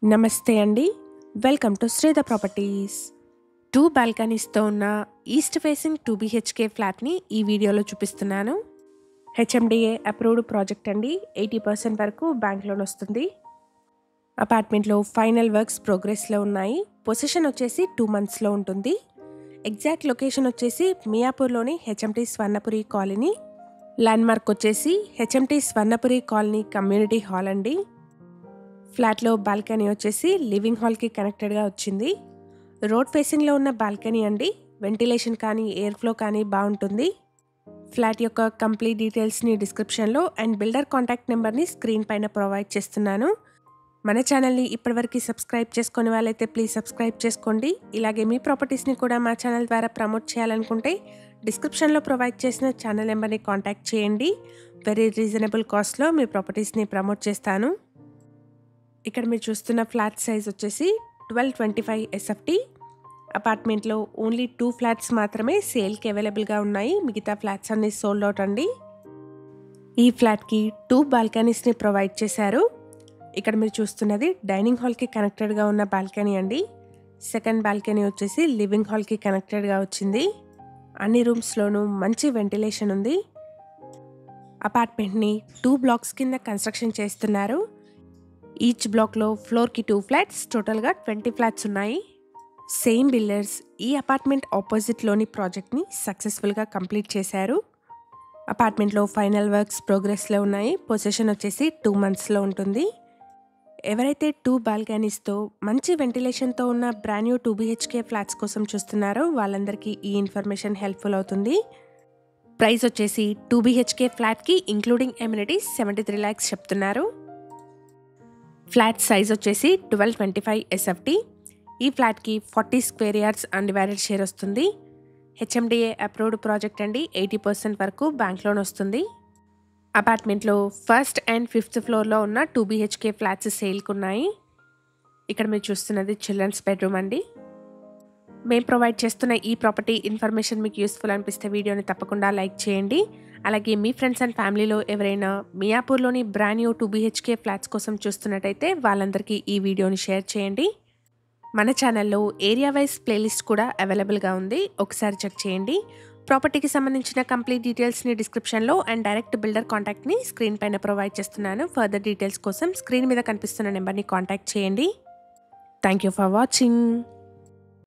నమస్తే అండి. Welcome to Sridha properties. 2 బాల్కనీస్‌తో ఉన్న ఈస్ట్ ఫేసింగ్ 2 బీహెచ్‌కే ఫ్లాట్‌ని ఈ వీడియోలో చూపిస్తున్నాను. హెచ్ఎండిఏ అప్రూవ్డ్ ప్రాజెక్ట్ అండి. 80% వరకు బ్యాంక్ లోన్ వస్తుంది. అపార్ట్మెంట్లో ఫైనల్ వర్క్స్ ప్రోగ్రెస్‌లో ఉన్నాయి. పొజిషన్ వచ్చేసి 2 మంత్స్‌లో ఉంటుంది. ఎగ్జాక్ట్ లొకేషన్ వచ్చేసి మియాపూర్‌లోని హెచ్ఎంటీ స్వర్ణపురి కాలనీ. ల్యాండ్మార్క్ వచ్చేసి HMT Swarnapuri colony community hall అండి. ఫ్లాట్లో బాల్కనీ వచ్చేసి లివింగ్ హాల్కి కనెక్టెడ్గా వచ్చింది. రోడ్ ఫేసింగ్లో ఉన్న బాల్కనీ అండి. వెంటిలేషన్ కానీ ఎయిర్ ఫ్లో కానీ బాగుంటుంది. ఫ్లాట్ యొక్క కంప్లీట్ డీటెయిల్స్ని డిస్క్రిప్షన్లో అండ్ బిల్డర్ కాంటాక్ట్ నెంబర్ని స్క్రీన్ పైన ప్రొవైడ్ చేస్తున్నాను. మన ఛానల్ని ఇప్పటివరకు సబ్స్క్రైబ్ చేసుకునే వాళ్ళైతే ప్లీజ్ సబ్స్క్రైబ్ చేసుకోండి. ఇలాగే మీ ప్రాపర్టీస్ని కూడా మా ఛానల్ ద్వారా ప్రమోట్ చేయాలనుకుంటే డిస్క్రిప్షన్లో ప్రొవైడ్ చేసిన ఛానల్ నెంబర్ని కాంటాక్ట్ చేయండి. వెరీ రీజనబుల్ కాస్ట్లో మీ ప్రాపర్టీస్ని ప్రమోట్ చేస్తాను. ఇక్కడ మీరు చూస్తున్న ఫ్లాట్ సైజ్ వచ్చేసి 1225 SFT. అపార్ట్మెంట్లో ఓన్లీ 2 ఫ్లాట్స్ మాత్రమే సేల్కి అవైలబుల్గా ఉన్నాయి. మిగతా ఫ్లాట్స్ అన్ని సోల్డ్ అవుట్ అండి. ఈ ఫ్లాట్కి 2 బాల్కనీస్ని ప్రొవైడ్ చేశారు. ఇక్కడ మీరు చూస్తున్నది డైనింగ్ హాల్కి కనెక్టెడ్గా ఉన్న బాల్కనీ అండి. సెకండ్ బాల్కనీ వచ్చేసి లివింగ్ హాల్కి కనెక్టెడ్గా వచ్చింది. అన్ని రూమ్స్లోనూ మంచి వెంటిలేషన్ ఉంది. అపార్ట్మెంట్ని 2 బ్లాక్స్ కింద కన్స్ట్రక్షన్ చేస్తున్నారు. ఈచ్ బ్లాక్లో ఫ్లోర్కి 2 ఫ్లాట్స్, టోటల్గా 20 ఫ్లాట్స్ ఉన్నాయి. సేమ్ బిల్డర్స్ ఈ అపార్ట్మెంట్ ఆపోజిట్లోని ప్రాజెక్ట్ని సక్సెస్ఫుల్గా కంప్లీట్ చేశారు. అపార్ట్మెంట్లో ఫైనల్ వర్క్స్ ప్రోగ్రెస్లో ఉన్నాయి. పొజిషన్ వచ్చేసి 2 మంత్స్లో ఉంటుంది. ఎవరైతే 2 బాల్కనీస్తో మంచి వెంటిలేషన్తో ఉన్న బ్రాండ్ న్యూ 2 BHK ఫ్లాట్స్ కోసం చూస్తున్నారో వాళ్ళందరికీ ఈ ఇన్ఫర్మేషన్ హెల్ప్ఫుల్ అవుతుంది. ప్రైస్ వచ్చేసి 2 BHK ఫ్లాట్కి ఇంక్లూడింగ్ ఎమ్యూనిటీస్ 73 lakhs చెప్తున్నారు. ఫ్లాట్ సైజ్ వచ్చేసి 1225 SFT. ఈ ఫ్లాట్కి 40 స్క్వేర్ యార్డ్స్ అన్డివైడెడ్ షేర్ వస్తుంది. హెచ్ఎండిఏ అప్రూవ్డ్ ప్రాజెక్ట్ అండి. 80% వరకు బ్యాంక్ లోన్ వస్తుంది. అపార్ట్మెంట్లో ఫస్ట్ అండ్ 5th ఫ్లోర్లో ఉన్న 2 BHK ఫ్లాట్స్ సేల్కి ఉన్నాయి. ఇక్కడ మీరు చూస్తున్నది చిల్డ్రన్స్ బెడ్రూమ్ అండి. మేము ప్రొవైడ్ చేస్తున్న ఈ ప్రాపర్టీ ఇన్ఫర్మేషన్ మీకు యూస్ఫుల్ అనిపిస్తే వీడియోని తప్పకుండా లైక్ చేయండి. అలాగే మీ ఫ్రెండ్స్ అండ్ ఫ్యామిలీలో ఎవరైనా మియాపూర్లోని బ్రాండ్ న్యూ 2 BHK ఫ్లాట్స్ కోసం చూస్తున్నట్టయితే వాళ్ళందరికీ ఈ వీడియోని షేర్ చేయండి. మన ఛానల్లో ఏరియా వైజ్ ప్లేలిస్ట్ కూడా అవైలబుల్గా ఉంది. ఒకసారి చెక్ చేయండి. ప్రాపర్టీకి సంబంధించిన కంప్లీట్ డీటెయిల్స్ని డిస్క్రిప్షన్లో అండ్ డైరెక్ట్ బిల్డర్ కాంటాక్ట్ని స్క్రీన్ పైన ప్రొవైడ్ చేస్తున్నాను. ఫర్దర్ డీటెయిల్స్ కోసం స్క్రీన్ మీద కనిపిస్తున్న నెంబర్ని కాంటాక్ట్ చేయండి. Thank you for watching.